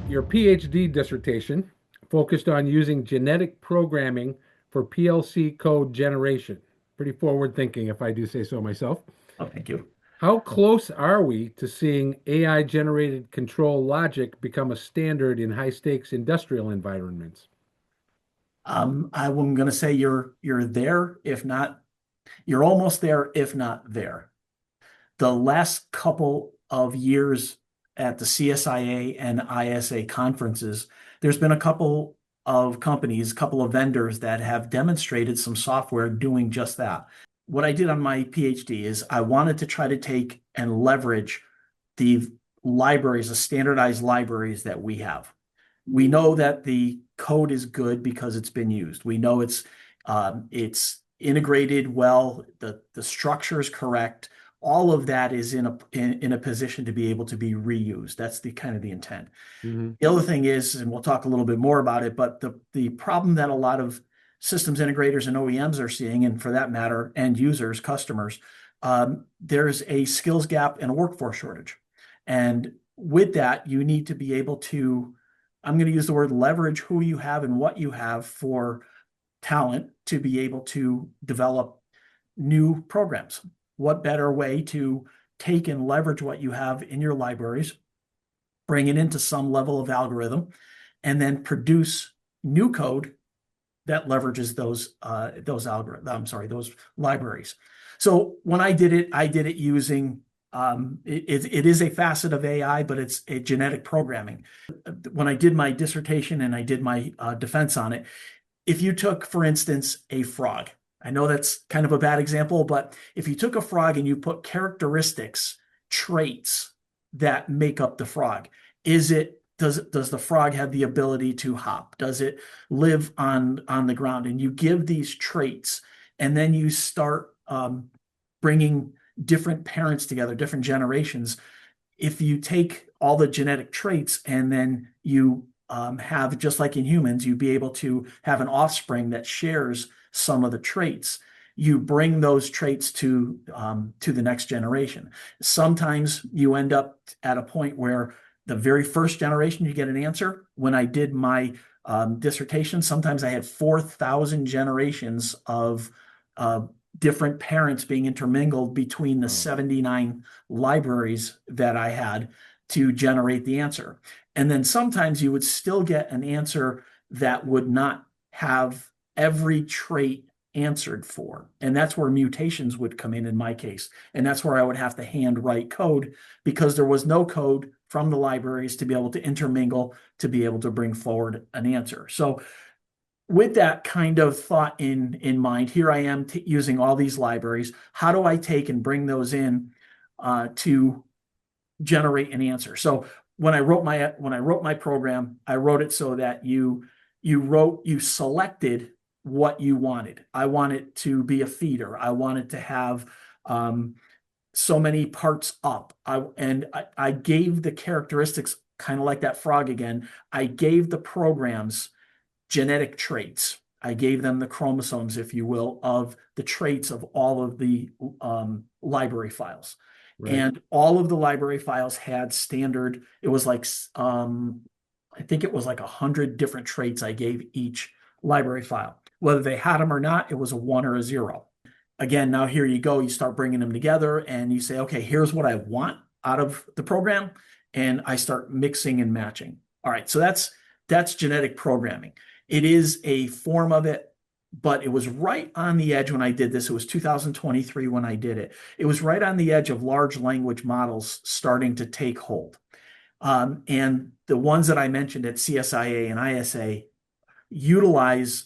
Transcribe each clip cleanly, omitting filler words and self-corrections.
Your PhD dissertation focused on using genetic programming for PLC code generation. Pretty forward thinking, if I do say so myself. Oh, thank you. How close are we to seeing AI generated control logic become a standard in high stakes industrial environments? I'm going to say you're there, if not, you're almost there, if not there. The last couple of years at the CSIA and ISA conferences, there's been a couple of companies, a couple of vendors that have demonstrated some software doing just that. What I did on my PhD is I wanted to try to take and leverage the libraries, the standardized libraries that we have. We know that the code is good because it's been used. We know it's integrated well, the structure is correct. All of that is in a position to be able to be reused. That's the kind of the intent. Mm-hmm. The other thing is, and we'll talk a little bit more about it, but the problem that a lot of systems integrators and OEMs are seeing, and for that matter, end users, customers, there's a skills gap and a workforce shortage. And with that, you need to be able to, I'm going to use the word leverage who you have and what you have for talent to be able to develop new programs. What better way to take and leverage what you have in your libraries, bring it into some level of algorithm, and then produce new code that leverages those those libraries. So when I did it using it is a facet of AI, but it's a genetic programming. When I did my dissertation and I did my defense on it, if you took, for instance, a frog, I know that's kind of a bad example, but if you took a frog and you put characteristics, traits that make up the frog, does the frog have the ability to hop? Does it live on the ground? And you give these traits, and then you start bringing different parents together, different generations. If you take all the genetic traits and then you have, just like in humans, you'd be able to have an offspring that shares some of the traits. You bring those traits to the next generation. Sometimes you end up at a point where the very first generation you get an answer. When I did my dissertation, sometimes I had 4,000 generations of different parents being intermingled between the 79 libraries that I had to generate the answer. And then sometimes you would still get an answer that would not have every trait answered for. And that's where mutations would come in my case. And that's where I would have to hand write code because there was no code from the libraries to be able to intermingle, to be able to bring forward an answer. So with that kind of thought in mind, here I am using all these libraries. How do I take and bring those in to generate an answer? So when I wrote my program, I wrote it so that you selected what you wanted. I want it to be a feeder. I want it to have so many parts up. I gave the characteristics, kind of like that frog again. I gave the programs genetic traits. I gave them the chromosomes, if you will, of the traits of all of the library files. Right. And all of the library files had standard, it was like, I think it was like 100 different traits I gave each library file. Whether they had them or not, it was a 1 or a 0. Again, now here you go, you start bringing them together and you say, okay, here's what I want out of the program. And I start mixing and matching. All right, so that's genetic programming. It is a form of it, but it was right on the edge when I did this. It was 2023 when I did it. It was right on the edge of large language models starting to take hold. And the ones that I mentioned at CSIA and ISA utilize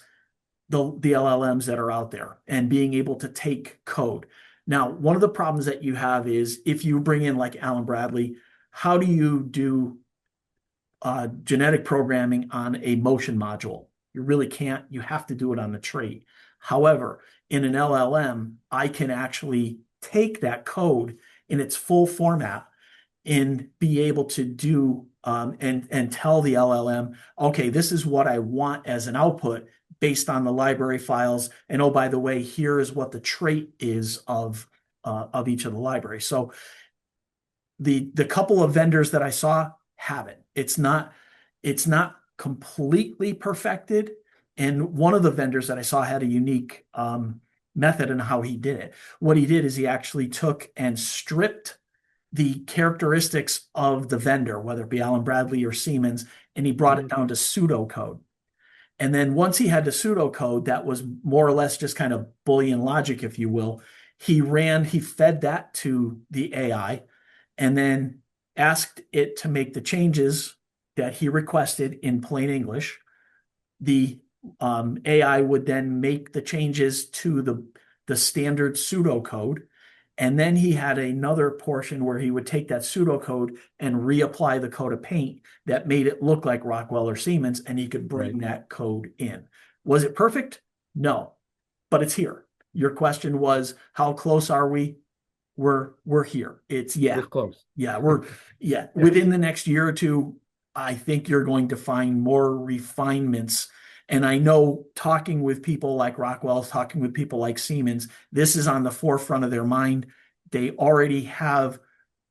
the LLMs that are out there and being able to take code. Now, one of the problems that you have is if you bring in like Alan Bradley, how do you do genetic programming on a motion module? You really can't. You have to do it on the trait. However, in an LLM, I can actually take that code in its full format and be able to do and tell the LLM, okay, this is what I want as an output based on the library files. And oh, by the way, here is what the trait is of each of the libraries. So the couple of vendors that I saw have it. It's not It's not completely perfected. And one of the vendors that I saw had a unique method in how he did it. What he did is he actually took and stripped the characteristics of the vendor, whether it be Allen Bradley or Siemens, and he brought it Mhm. down to pseudocode. And then once he had the pseudocode, that was more or less just kind of Boolean logic, if you will. He fed that to the AI and then asked it to make the changes that he requested in plain English. The AI would then make the changes to the standard pseudocode. And then he had another portion where he would take that pseudocode and reapply the coat of paint that made it look like Rockwell or Siemens, and he could Right. bring that code in. Was it perfect? No, but it's here. Your question was, how close are we? We're here. It's This close. yeah, Yeah. within the next year or two, I think you're going to find more refinements. And I know talking with people like Rockwell, talking with people like Siemens, this is on the forefront of their mind. They already have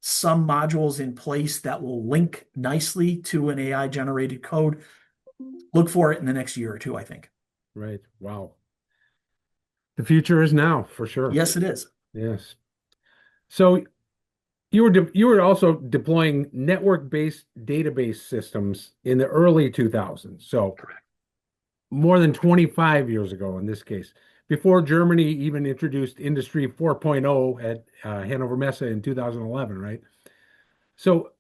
some modules in place that will link nicely to an AI generated code. Look for it in the next year or two, I think. Right. Wow. The future is now for sure. Yes, it is. Yes. So you were also deploying network-based database systems in the early 2000s. So Correct. more than 25 years ago in this case, before Germany even introduced Industry 4.0 at Hannover Messe in 2011, right? So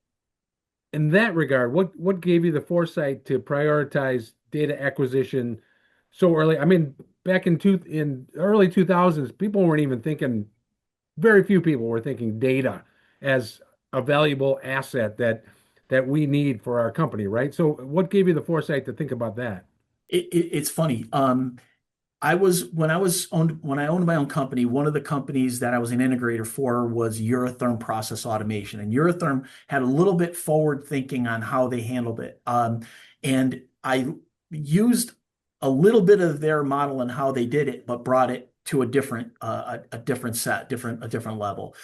in that regard, what gave you the foresight to prioritize data acquisition so early? I mean, back in early 2000s, people weren't even thinking, very few people were thinking data as a valuable asset that we need for our company, right? So what gave you the foresight to think about that? It's funny. When I owned my own company, one of the companies that I was an integrator for was Eurotherm Process Automation, and Eurotherm had a little bit forward thinking on how they handled it. And I used a little bit of their model and how they did it, but brought it to a different level.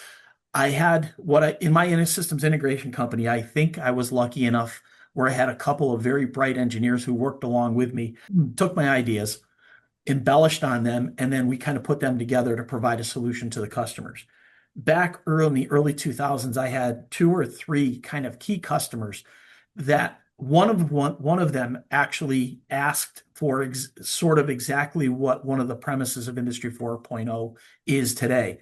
I had what I in my systems integration company, I think I was lucky enough where I had a couple of very bright engineers who worked along with me, took my ideas, embellished on them, and then we kind of put them together to provide a solution to the customers. Back early in the early 2000s, I had two or three kind of key customers that one of them actually asked for sort of exactly what one of the premises of Industry 4.0 is today.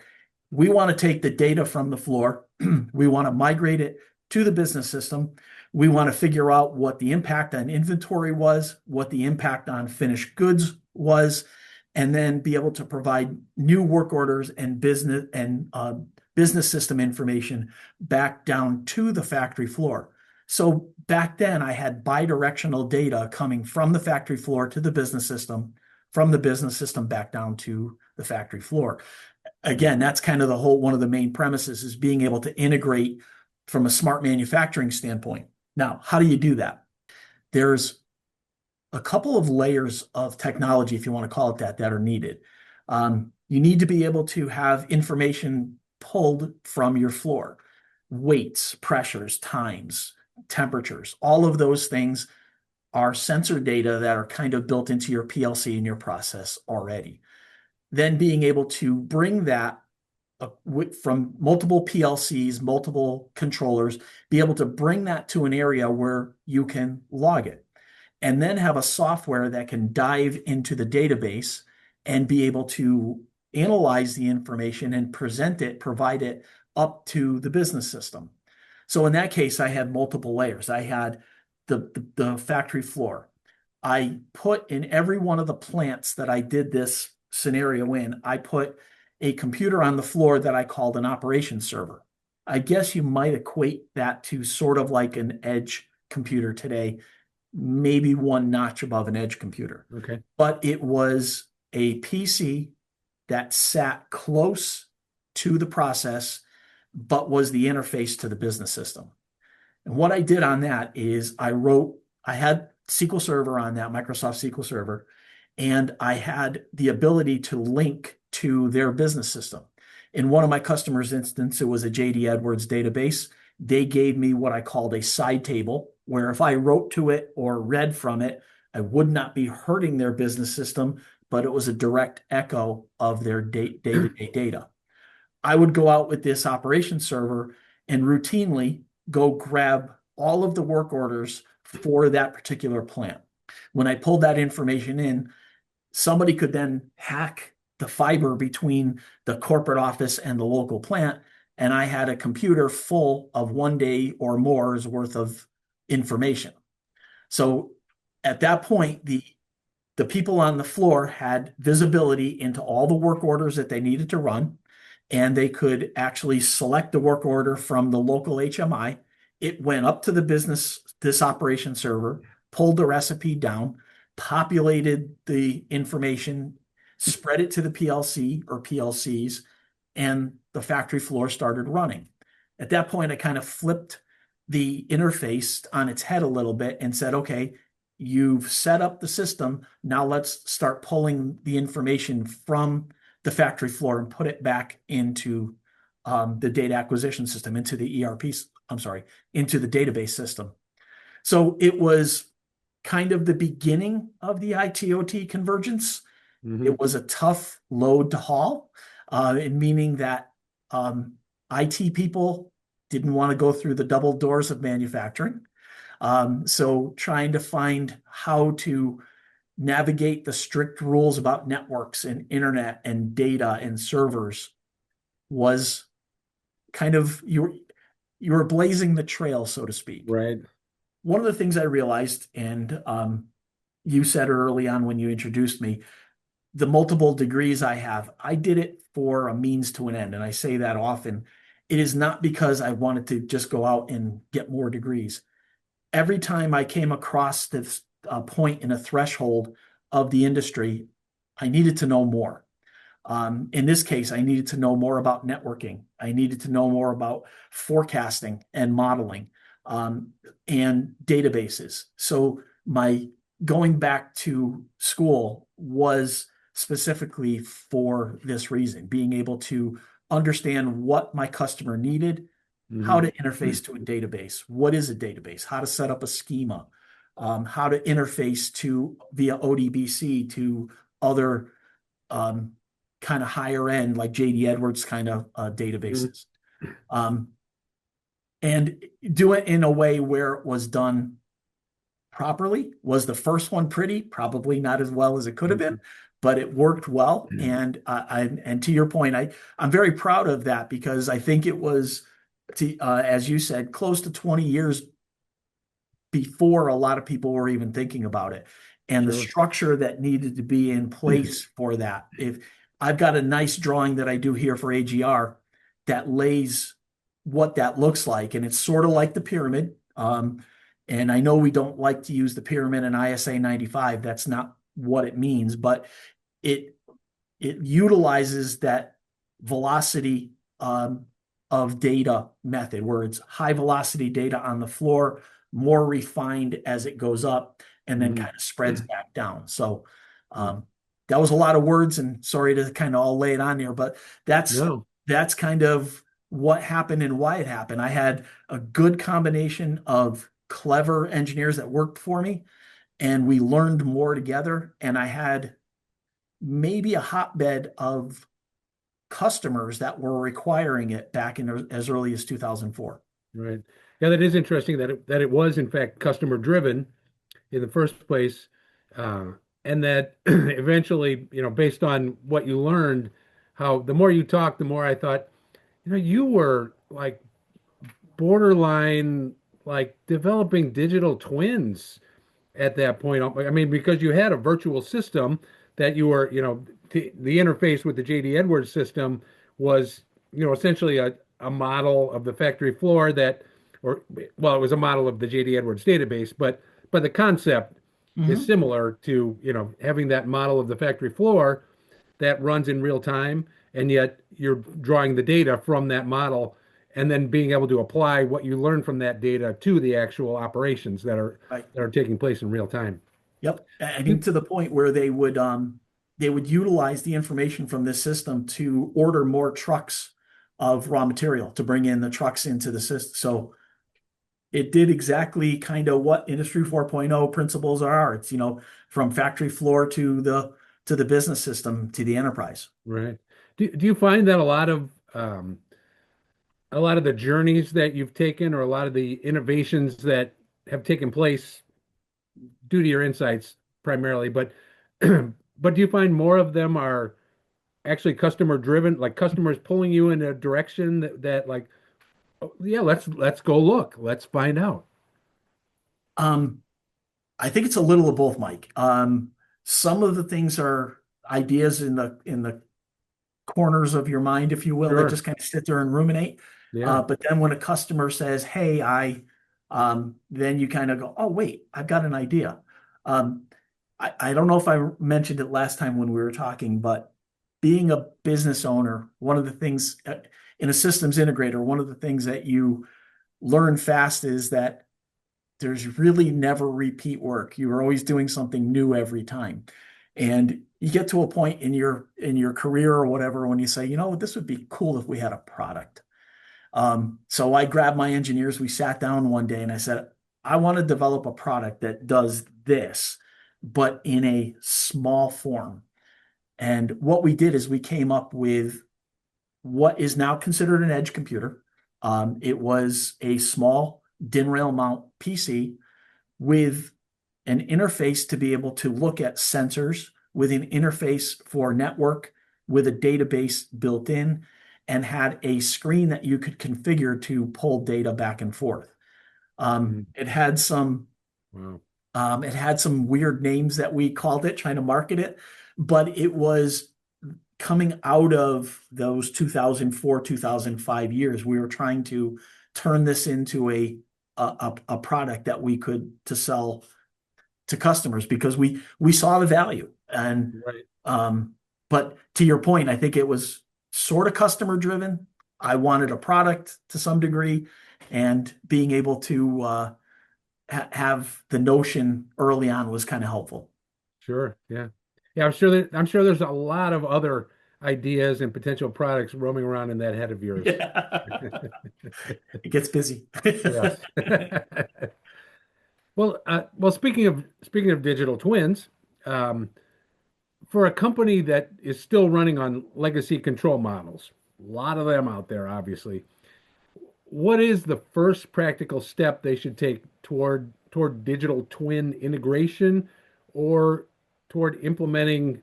We want to take the data from the floor. We want to migrate it to the business system. We want to figure out what the impact on inventory was, what the impact on finished goods was, and then be able to provide new work orders and business system information back down to the factory floor. So back then, I had bidirectional data coming from the factory floor to the business system, from the business system back down to the factory floor. Again, that's kind of one of the main premises is being able to integrate from a smart manufacturing standpoint. Now, how do you do that? There's a couple of layers of technology, if you want to call it that are needed. You need to be able to have information pulled from your floor, weights, pressures, times, temperatures, all of those things are sensor data that are kind of built into your PLC and your process already. Then being able to bring that from multiple PLCs, multiple controllers, be able to bring that to an area where you can log it, and then have a software that can dive into the database and be able to analyze the information and provide it up to the business system. So in that case, I had multiple layers. I had the factory floor. I put in every one of the plants that I did this scenario in, I put a computer on the floor that I called an operations server. I guess you might equate that to sort of like an edge computer today, maybe one notch above an edge computer. Okay. But it was a PC that sat close to the process, but was the interface to the business system. And what I did on that is I had SQL Server on that, Microsoft SQL Server, and I had the ability to link to their business system. In one of my customers' instance, it was a JD Edwards database. They gave me what I called a side table where if I wrote to it or read from it, I would not be hurting their business system, but it was a direct echo of their day-to-day data. I would go out with this operation server and routinely go grab all of the work orders for that particular plant. When I pulled that information in, somebody could then hack the fiber between the corporate office and the local plant, and I had a computer full of 1 day or more's worth of information. So at that point, the people on the floor had visibility into all the work orders that they needed to run, and they could actually select the work order from the local HMI. It went up to this operation server, pulled the recipe down, populated the information, spread it to the PLC or PLCs, and the factory floor started running. At that point, I kind of flipped the interface on its head a little bit and said, okay, you've set up the system. Now let's start pulling the information from the factory floor and put it back into the data acquisition system, into the into the database system. So it was kind of the beginning of the ITOT convergence. Mm-hmm. It was a tough load to haul, meaning that IT people didn't want to go through the double doors of manufacturing. So trying to find how to navigate the strict rules about networks and internet and data and servers was kind of, you were blazing the trail, so to speak. Right. One of the things I realized, and you said early on when you introduced me, the multiple degrees I have, I did it for a means to an end. And I say that often. It is not because I wanted to just go out and get more degrees. Every time I came across this point in a threshold of the industry, I needed to know more. In this case, I needed to know more about networking. I needed to know more about forecasting and modeling and databases. So my going back to school was specifically for this reason, being able to understand what my customer needed, how to interface to a database, what is a database, how to set up a schema, how to interface to via ODBC to other kind of higher end, like JD Edwards kind of databases. And do it in a way where it was done properly. Was the first one pretty? Probably not as well as it could have been, but it worked well. And and to your point, I'm very proud of that because I think it was, as you said, close to 20 years before a lot of people were even thinking about it. And the structure that needed to be in place for that. If I've got a nice drawing that I do here for AGR that lays what that looks like, and it's sort of like the pyramid. And I know we don't like to use the pyramid in ISA 95. That's not what it means, but it utilizes that velocity of data method where it's high velocity data on the floor, more refined as it goes up, and then kind of spreads back down. So that was a lot of words, and sorry to kind of all lay it on there, but that's kind of what happened and why it happened. I had a good combination of clever engineers that worked for me, and we learned more together. And I had maybe a hotbed of customers that were requiring it back in as early as 2004. Right. Yeah, that is interesting that it was in fact customer driven in the first place, and that eventually, based on what you learned, how the more you talked, the more I thought, you were like borderline like developing digital twins at that point. I mean, because you had a virtual system that you were, the interface with the JD Edwards system was, essentially a model of the factory floor it was a model of the JD Edwards database, but the concept is similar to, having that model of the factory floor that runs in real time, and yet you're drawing the data from that model and then being able to apply what you learn from that data to the actual operations that are taking place in real time. Yep. I mean, to the point where they would utilize the information from this system to order more trucks of raw material to bring in the trucks into the system. So it did exactly kind of what Industry 4.0 principles are. It's, from factory floor to the business system to the enterprise. Right. Do you find that a lot of the journeys that you've taken or a lot of the innovations that have taken place due to your insights primarily, but but do you find more of them are actually customer driven, like customers pulling you in a direction that like, oh, yeah, let's go look, let's find out. Um, I think it's a little of both, Mike. Some of the things are ideas in the corners of your mind, if you will, that Sure. just kind of sit there and ruminate. Yeah. But then when a customer says, "Hey, then you kind of go, "Oh, wait, I've got an idea." Um, I don't know if I mentioned it last time when we were talking, but being a business owner, one of the things in a systems integrator, one of the things that you learn fast is that there's really never repeat work. You are always doing something new every time. And you get to a point in your career or whatever when you say, this would be cool if we had a product. So I grabbed my engineers, we sat down one day and I said, I want to develop a product that does this, but in a small form. And what we did is we came up with what is now considered an edge computer. It was a small DIN rail mount PC with an interface to be able to look at sensors, with an interface for network, with a database built in, and had a screen that you could configure to pull data back and forth. Um, Mhm. it had some Wow. it had some weird names that we called it, trying to market it, but it was coming out of those 2004, 2005 years. We were trying to turn this into a product that we could to sell to customers because we saw the value. And Right. um, but to your point, I think it was sort of customer driven. I wanted a product to some degree, and being able to have the notion early on was kind of helpful. Sure. Yeah. Yeah, I'm sure there's a lot of other ideas and potential products roaming around in that head of yours. Yeah. It gets busy. Yes. Well, speaking of digital twins, um, for a company that is still running on legacy control models, a lot of them out there, obviously, what is the first practical step they should take toward digital twin integration or toward implementing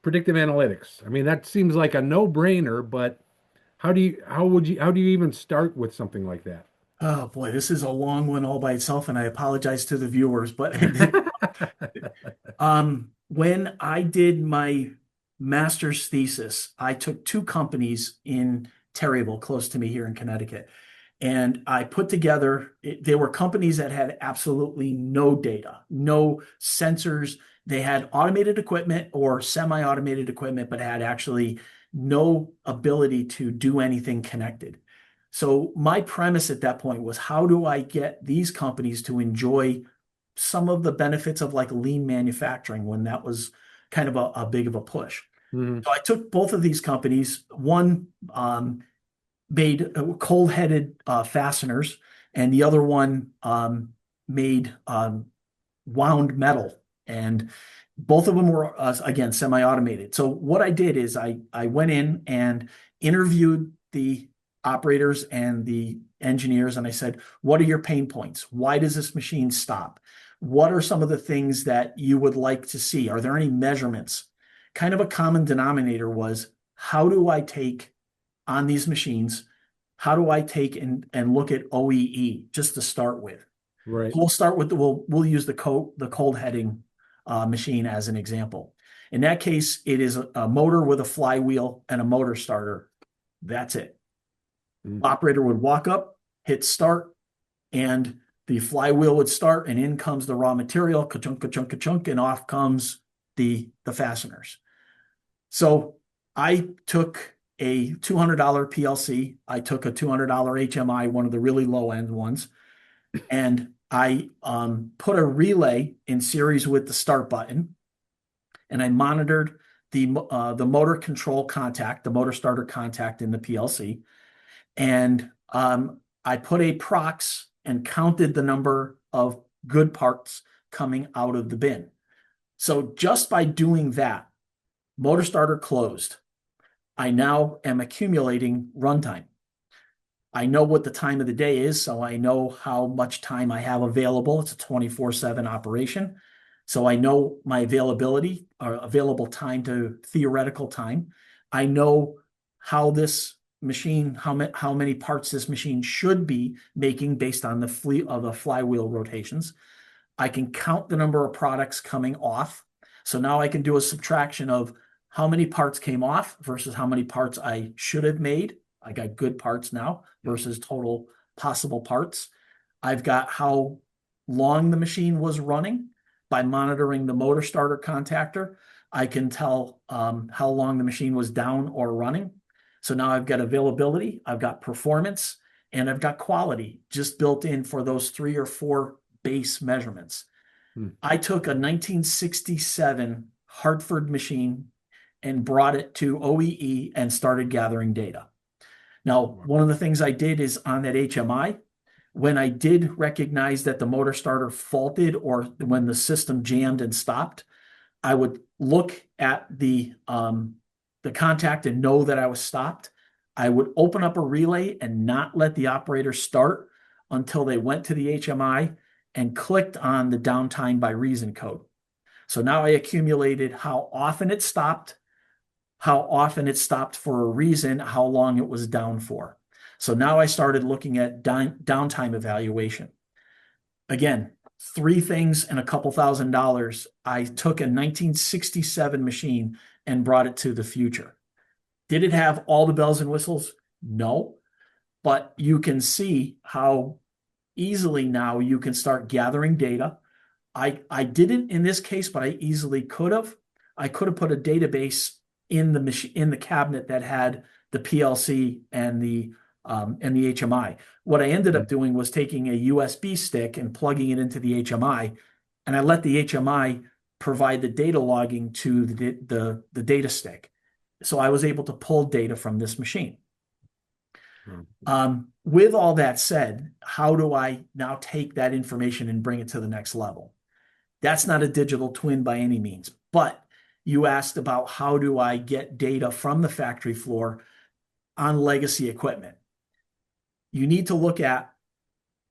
predictive analytics? I mean, that seems like a no-brainer, but how do you even start with something like that? Oh boy, this is a long one all by itself, and I apologize to the viewers, but when I did my master's thesis, I took two companies in Terryville, close to me here in Connecticut, and I put together, they were companies that had absolutely no data, no sensors. They had automated equipment or semi-automated equipment, but had actually no ability to do anything connected. So my premise at that point was, how do I get these companies to enjoy some of the benefits of like lean manufacturing when that was kind of a big of a push? Mhm. So I took both of these companies. One made cold-headed fasteners, and the other one made wound metal. And both of them were, again, semi-automated. So what I did is I went in and interviewed the operators and the engineers, and I said, what are your pain points? Why does this machine stop? What are some of the things that you would like to see? Are there any measurements? Kind of a common denominator was, how do I take on these machines? How do I take and look at OEE just to start with? Right. We'll start with we'll use the cold heading machine as an example. In that case, it is a motor with a flywheel and a motor starter. That's it. Mm. Operator would walk up, hit start, and the flywheel would start, and in comes the raw material, ka-chunk, ka-chunk, ka-chunk, and off comes the fasteners. So I took a $200 PLC. I took a $200 HMI, one of the really low end ones, and I put a relay in series with the start button, and I monitored the motor control contact, the motor starter contact in the PLC, and I put a prox and counted the number of good parts coming out of the bin. So just by doing that, motor starter closed. I now am accumulating runtime. I know what the time of the day is, so I know how much time I have available. It's a 24/7 operation. So I know my availability or available time to theoretical time. I know how this machine, how many parts this machine should be making based on the fleet of the flywheel rotations. I can count the number of products coming off. So now I can do a subtraction of how many parts came off versus how many parts I should have made. I got good parts now versus total possible parts. I've got how long the machine was running by monitoring the motor starter contactor. I can tell how long the machine was down or running. So now I've got availability, I've got performance, and I've got quality just built in for those 3 or 4 base measurements. I took a 1967 Hartford machine and brought it to OEE and started gathering data. Now, one of the things I did is on that HMI, when I did recognize that the motor starter faulted or when the system jammed and stopped, I would look at the contact and know that I was stopped. I would open up a relay and not let the operator start until they went to the HMI and clicked on the downtime by reason code. So now I accumulated how often it stopped for a reason, how long it was down for. So now I started looking at downtime evaluation. Again, 3 things and a couple $1,000. I took a 1967 machine and brought it to the future. Did it have all the bells and whistles? No, but you can see how easily now you can start gathering data. I didn't in this case, but I easily could have. I could have put a database in the cabinet that had the PLC and the HMI. What I ended up doing was taking a USB stick and plugging it into the HMI, and I let the HMI provide the data logging to the data stick. So I was able to pull data from this machine. With all that said, how do I now take that information and bring it to the next level? That's not a digital twin by any means, but you asked about how do I get data from the factory floor on legacy equipment. You need to look at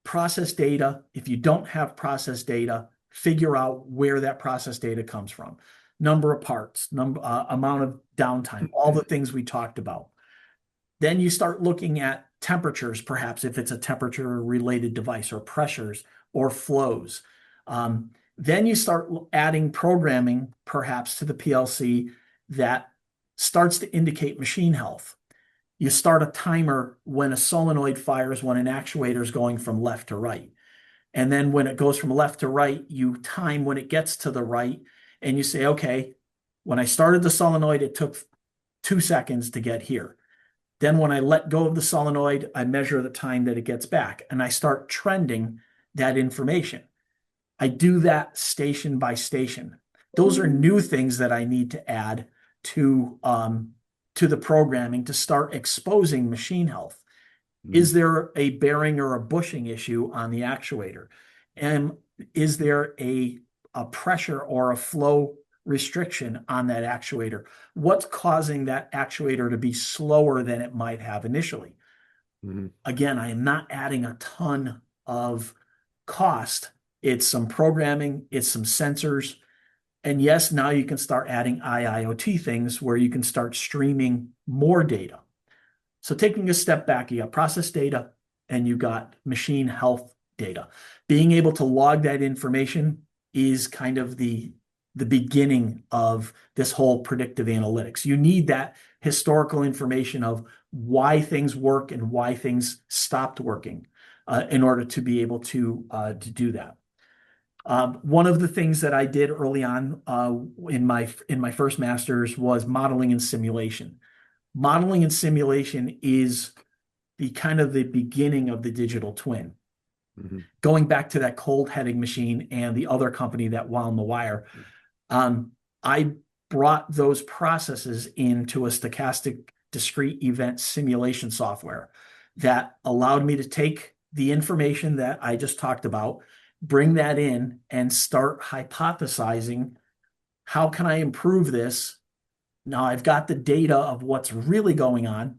process data. If you don't have process data, figure out where that process data comes from. Number of parts, amount of downtime, all the things we talked about. Then you start looking at temperatures, perhaps if it's a temperature-related device, or pressures or flows. Then you start adding programming, perhaps to the PLC that starts to indicate machine health. You start a timer when a solenoid fires when an actuator is going from left to right. And then when it goes from left to right, you time when it gets to the right, and you say, okay, when I started the solenoid, it took 2 seconds to get here. Then when I let go of the solenoid, I measure the time that it gets back, and I start trending that information. I do that station by station. Those are new things that I need to add to the programming to start exposing machine health. Is there a bearing or a bushing issue on the actuator? And is there a pressure or a flow restriction on that actuator? What's causing that actuator to be slower than it might have initially? Again, I am not adding a ton of cost. It's some programming, it's some sensors. And yes, now you can start adding IIoT things where you can start streaming more data. So taking a step back, you got process data and you got machine health data. Being able to log that information is kind of the beginning of this whole predictive analytics. You need that historical information of why things work and why things stopped working in order to be able to do that. One of the things that I did early on in my first master's was modeling and simulation. Modeling and simulation is the kind of the beginning of the digital twin. Going back to that cold heading machine and the other company that wound the wire, I brought those processes into a stochastic discrete event simulation software that allowed me to take the information that I just talked about, bring that in and start hypothesizing, how can I improve this? Now I've got the data of what's really going on.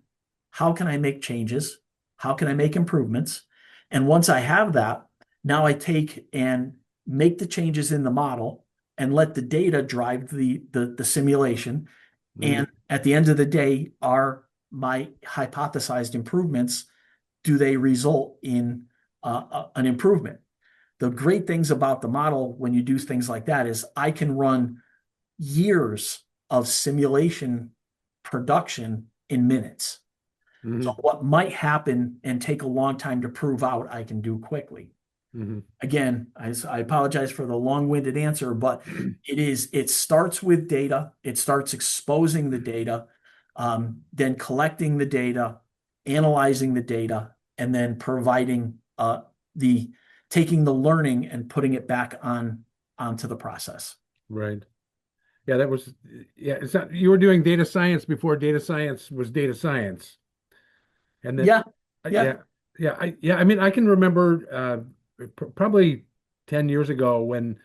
How can I make changes? How can I make improvements? And once I have that, now I take and make the changes in the model and let the data drive the simulation. Mhm. And at the end of the day, are my hypothesized improvements, do they result in an improvement? The great things about the model when you do things like that is I can run years of simulation production in minutes. So Mhm. what might happen and take a long time to prove out, I can do quickly. Mhm. Again, I apologize for the long-winded answer, but it starts with data. It starts exposing the data, then collecting the data, analyzing the data, and then providing the taking the learning and putting it back onto the process. Right. Yeah, that was, yeah, it's not, you were doing data science before data science was data science. And then, Yeah, yeah, yeah, I mean, I can remember probably 10 years ago when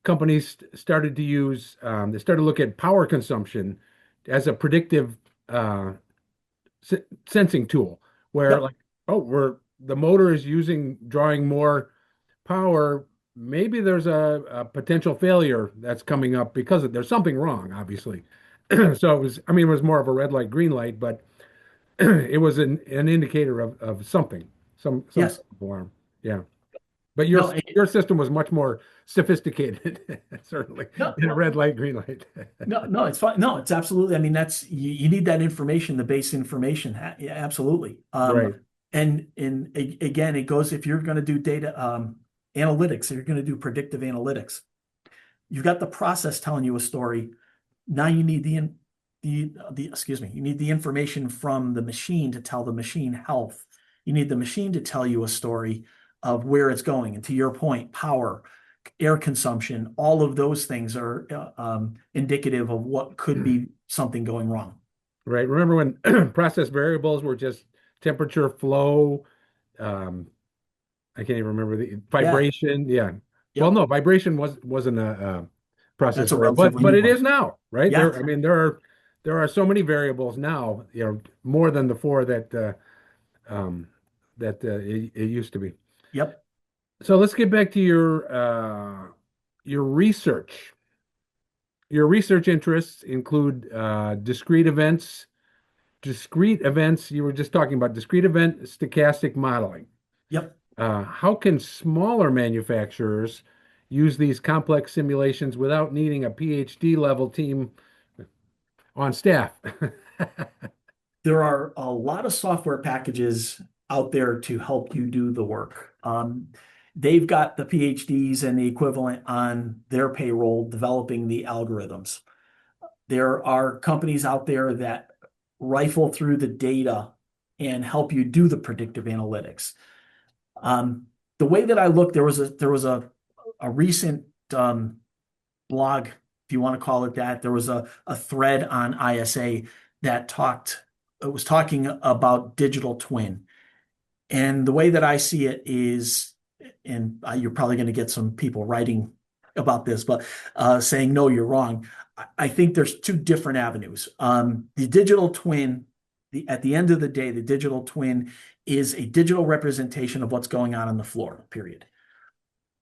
companies started to use, they started to look at power consumption as a predictive uh, sensing tool, where yep, like, oh, the motor is drawing more power. Maybe there's a potential failure that's coming up because there's something wrong, obviously. So it was, I mean, it was more of a red light, green light, but it was an indicator of something, some yes. sort of alarm. Yeah. But No, your system was much more sophisticated, certainly, no, in a red light, green light. no, it's fine. No, it's absolutely. I mean, you need that information, the base information. Yeah, absolutely. Right. Again, it goes if you're going to do data analytics, if you're going to do predictive analytics, you've got the process telling you a story. Now you need the excuse me, you need the information from the machine to tell the machine health. You need the machine to tell you a story of where it's going. And to your point, power, air consumption, all of those things are indicative of what could be something going wrong. Right. Remember when process variables were just temperature, flow, um, I can't even remember the Yeah. vibration. Yeah. Well, Yep. no, vibration wasn't a process That's a variable, relatively but new it one. is now, right? Yeah. I mean, there are so many variables now, more than the four um, that it used to be. Yep. So let's get back to your research. Your research interests include discrete events. You were just talking about discrete event stochastic modeling. Yep. How can smaller manufacturers use these complex simulations without needing a PhD level team on staff? There are a lot of software packages out there to help you do the work. They've got the PhDs and the equivalent on their payroll developing the algorithms. There are companies out there that rifle through the data and help you do the predictive analytics. Um, the way that I look, there was a recent blog, if you want to call it that. There was a thread on ISA that it was talking about digital twin. And the way that I see it is, and you're probably going to get some people writing about this, but saying, no, you're wrong. I think there's two different avenues. The digital twin, at the end of the day, the digital twin is a digital representation of what's going on the floor, period.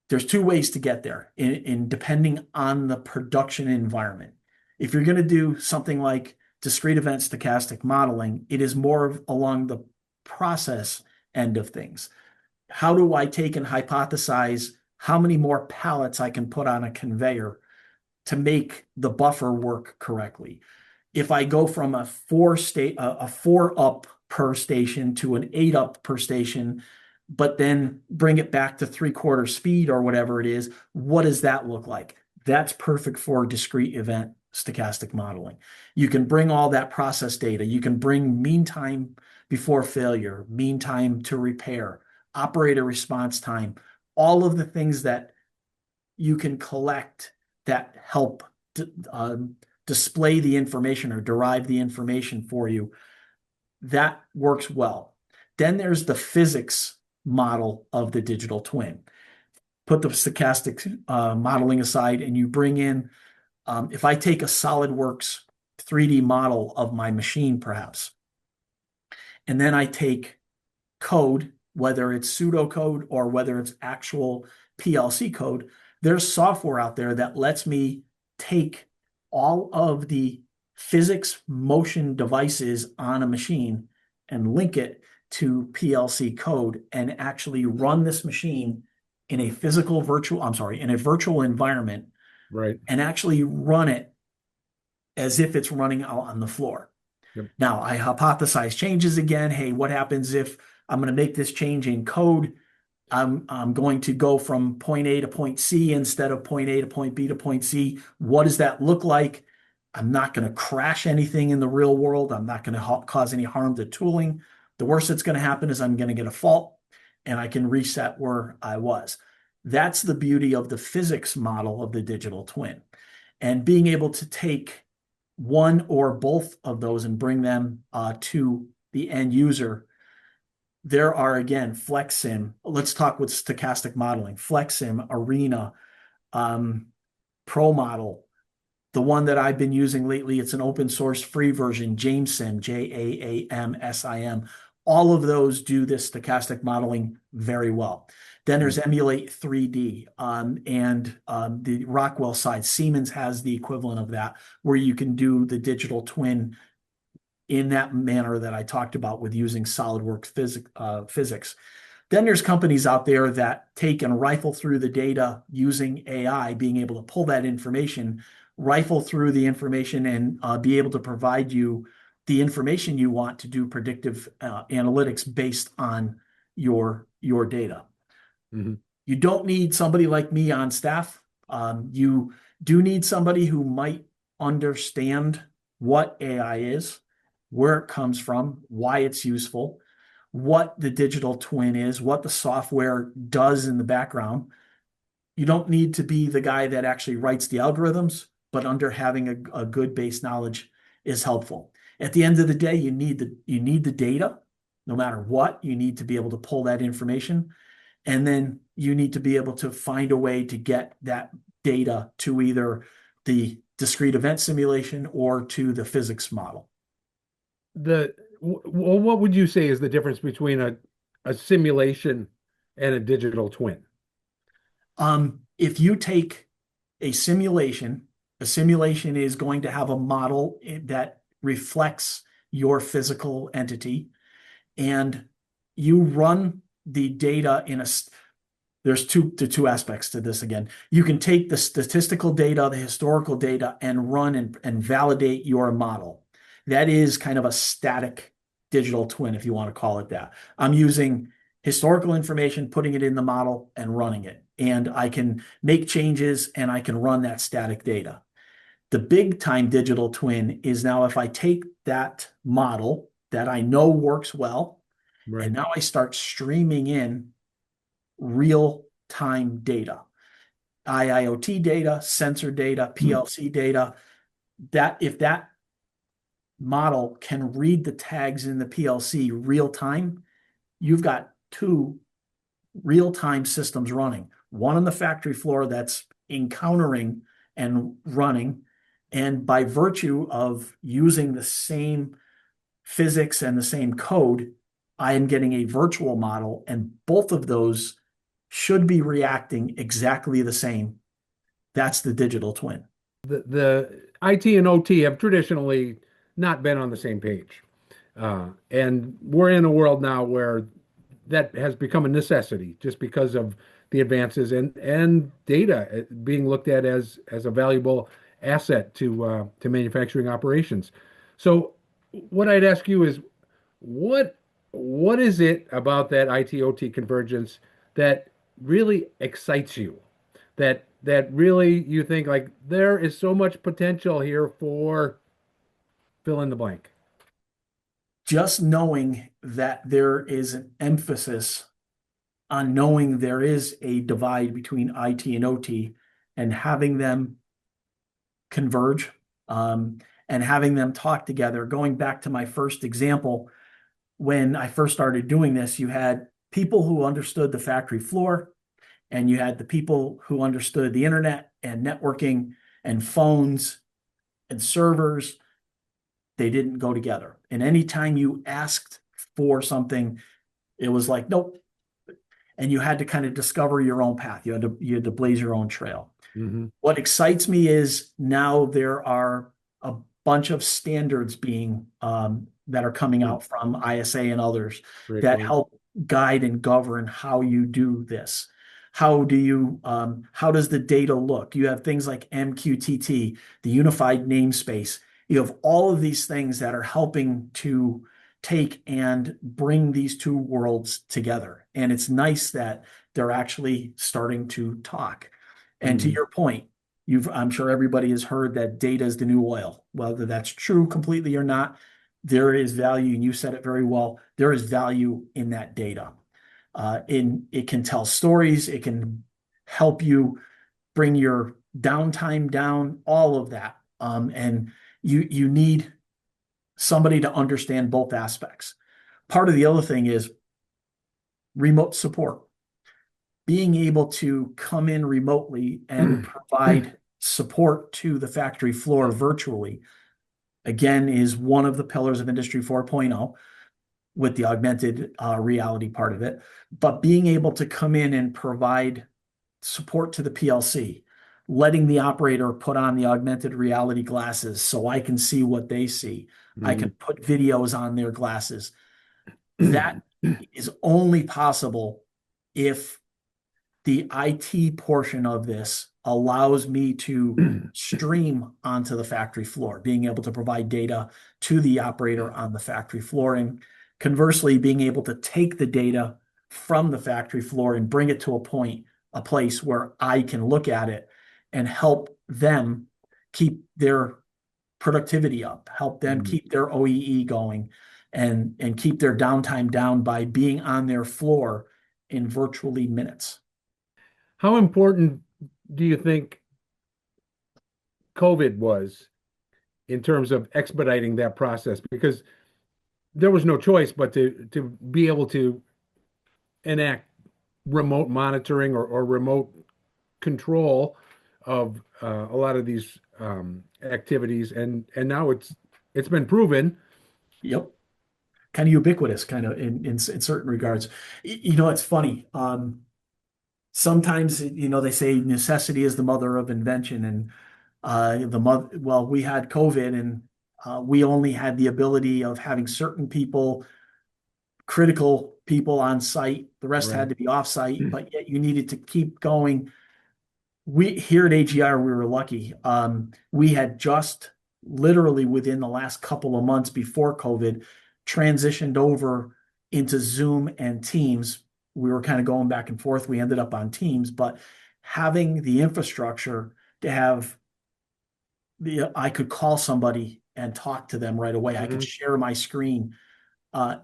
There's two ways to get there in depending on the production environment. If you're going to do something like discrete event stochastic modeling, it is more along the process end of things. How do I take and hypothesize how many more pallets I can put on a conveyor to make the buffer work correctly? If I go from a four up per station to an eight up per station, but then bring it back to three-quarter speed or whatever it is, what does that look like? That's perfect for discrete event stochastic modeling. You can bring all that process data. You can bring mean time before failure, mean time to repair, operator response time, all of the things that you can collect that help display the information or derive the information for you. That works well. Then there's the physics model of the digital twin. Put the stochastic modeling aside, and you bring in, if I take a SolidWorks 3D model of my machine, perhaps, and then I take code, whether it's pseudocode or whether it's actual PLC code, there's software out there that lets me take all of the physics motion devices on a machine and link it to PLC code and actually run this machine in a in a virtual environment Right. and actually run it as if it's running out on the floor. Yep. Now, I hypothesize changes again. Hey, what happens if I'm going to make this change in code? I'm going to go from point A to point C instead of point A to point B to point C. What does that look like? I'm not going to crash anything in the real world. I'm not going to cause any harm to tooling. The worst that's going to happen is I'm going to get a fault and I can reset where I was. That's the beauty of the physics model of the digital twin. And being able to take one or both of those and bring them to the end user. There are, again, FlexSim. Let's talk with stochastic modeling. FlexSim, Arena, ProModel. The one that I've been using lately, it's an open source free version, JAMSIM, JAAMSIM. All of those do this stochastic modeling very well. Then there's Emulate 3D, and the Rockwell side, Siemens has the equivalent of that, where you can do the digital twin in that manner that I talked about with using SolidWorks physics. Then there's companies out there that take and rifle through the data using AI, being able to pull that information, rifle through the information, and be able to provide you the information you want to do predictive analytics based on your data. Mm-hmm. You don't need somebody like me on staff. You do need somebody who might understand what AI is, where it comes from, why it's useful, what the digital twin is, what the software does in the background. You don't need to be the guy that actually writes the algorithms, but having a good base knowledge is helpful. At the end of the day, you need the data, no matter what. You need to be able to pull that information. And then you need to be able to find a way to get that data to either the discrete event simulation or to the physics model. What would you say is the difference between a simulation and a digital twin? If you take a simulation is going to have a model that reflects your physical entity, and you run the data there's two aspects to this again. You can take the statistical data, the historical data, and run and validate your model. That is kind of a static digital twin, if you want to call it that. I'm using historical information, putting it in the model and running it. And I can make changes and I can run that static data. The big time digital twin is now if I take that model that I know works well, Right. and now I start streaming in real-time data, IIoT data, sensor data, PLC data, that if that model can read the tags in the PLC real time, you've got two real-time systems running. One on the factory floor that's encountering and running, and by virtue of using the same physics and the same code, I am getting a virtual model, and both of those should be reacting exactly the same. That's the digital twin. The IT and OT have traditionally not been on the same page. And we're in a world now where that has become a necessity just because of the advances and data being looked at as a valuable asset to manufacturing operations. So what I'd ask you is what what is it about that IT OT convergence that really excites you? That really you think like there is so much potential here for fill in the blank. Just knowing that there is an emphasis on knowing there is a divide between IT and OT and having them converge, and having them talk together. Going back to my first example, when I first started doing this, you had people who understood the factory floor, and you had the people who understood the internet and networking and phones and servers. They didn't go together. And anytime you asked for something, it was like, nope. And you had to kind of discover your own path. You had to blaze your own trail. Hmm. What excites me is now there are a bunch of standards being that are coming out from ISA and others Great that point. help guide and govern how you do this. How does the data look? You have things like MQTT, the unified namespace. You have all of these things that are helping to take and bring these two worlds together. And it's nice that they're actually starting to talk. And to Hmm. your point, I'm sure everybody has heard that data is the new oil. Whether that's true completely or not, there is value, and you said it very well. There is value in that data. It can tell stories, it can help you bring your downtime down, all of that. And you need somebody to understand both aspects. Part of the other thing is remote support, being able to come in remotely and provide support to the factory floor virtually, again, is one of the pillars of Industry 4.0 with the augmented reality part of it. But being able to come in and provide support to the PLC, letting the operator put on the augmented reality glasses so I can see what they see. I can put videos on their glasses. That is only possible if the IT portion of this allows me to stream onto the factory floor, being able to provide data to the operator on the factory floor, and conversely, being able to take the data from the factory floor and bring it to a place where I can look at it and help them keep their productivity up, help them keep their OEE going, and keep their downtime down by being on their floor in virtually minutes. How important do you think COVID was in terms of expediting that process? Because there was no choice but to be able to enact remote monitoring or remote control of a lot of these activities, and now it's been proven. Yep. Kind of ubiquitous, kind of in certain regards. It's funny. Sometimes, they say necessity is the mother of invention, and well, we had COVID, and we only had the ability of having certain people, critical people on site. The rest had Right. to be off site, but yet you needed to keep going. We here at AGR, we were lucky. We had just literally within the last couple of months before COVID transitioned over into Zoom and Teams. We were kind of going back and forth. We ended up on Teams, but having the infrastructure to have I could call somebody and talk to them right away. I could Hmm. share my screen. Uh,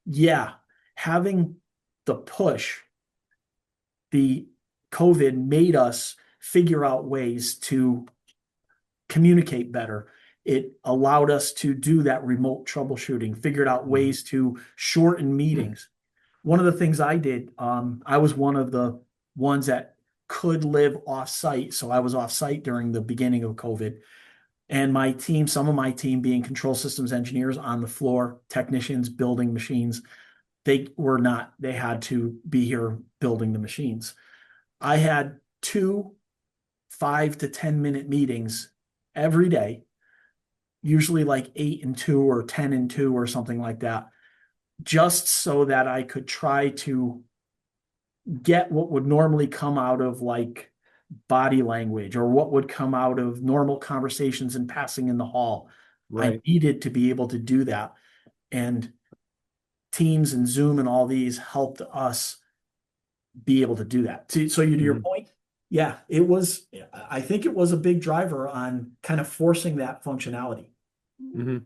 yeah, having the push, the COVID made us figure out ways to communicate better. It allowed us to do that remote troubleshooting, figured out ways to shorten meetings. One of the things I did, I was one of the ones that could live off site. So I was off site during the beginning of COVID. And my team, some of my team being control systems engineers on the floor, technicians building machines, they were not, they had to be here building the machines. I had two 5 to 10 minute meetings every day, usually like 8 and 2 or 10 and 2 or something like that, just so that I could try to get what would normally come out of like body language or what would come out of normal conversations and passing in the hall. I Right. needed to be able to do that. And Teams and Zoom and all these helped us be able to do that. So you to your Hmm. point, yeah, I think it was a big driver on kind of forcing that functionality. Hmm.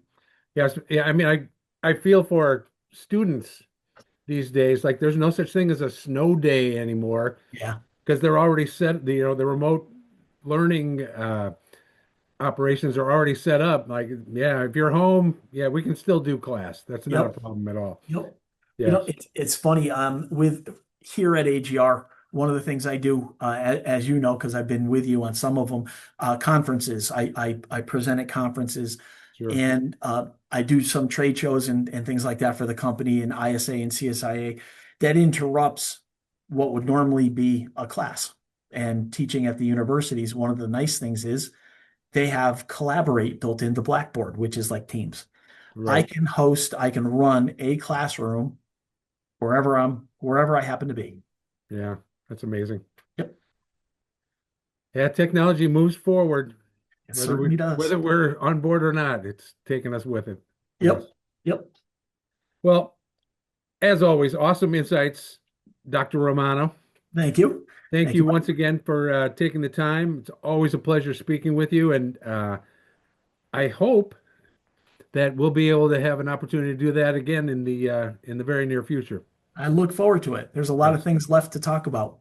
Yes. Yeah. I mean, I feel for students these days. Like, there's no such thing as a snow day anymore Yeah. because they're already set. The remote learning operations are already set up. Like, yeah, if you're home, yeah, we can still do class. That's not a Yep. problem at all. Yep. Yes. It's funny. With here at AGR, one of the things I do, as you know, because I've been with you on some of them, conferences. I present at conferences, Sure. and I do some trade shows and things like that for the company and ISA and CSIA. That interrupts what would normally be a class. And teaching at the universities, one of the nice things is they have Collaborate built into Blackboard, which is like Teams. Right. I can run a classroom wherever I happen to be. Yeah. That's amazing. Yep, Yeah, technology moves forward, it whether we certainly does. whether we're on board or not. It's taking us with it. Yes. Yep, yep. Well, as always, awesome insights, Dr. Romano. Thank you. Thank Thank you, you Mike. once again for taking the time. It's always a pleasure speaking with you, and I hope that we'll be able to have an opportunity to do that again in the very near future. I look forward to it. There's a lot of Yes. things left to talk about.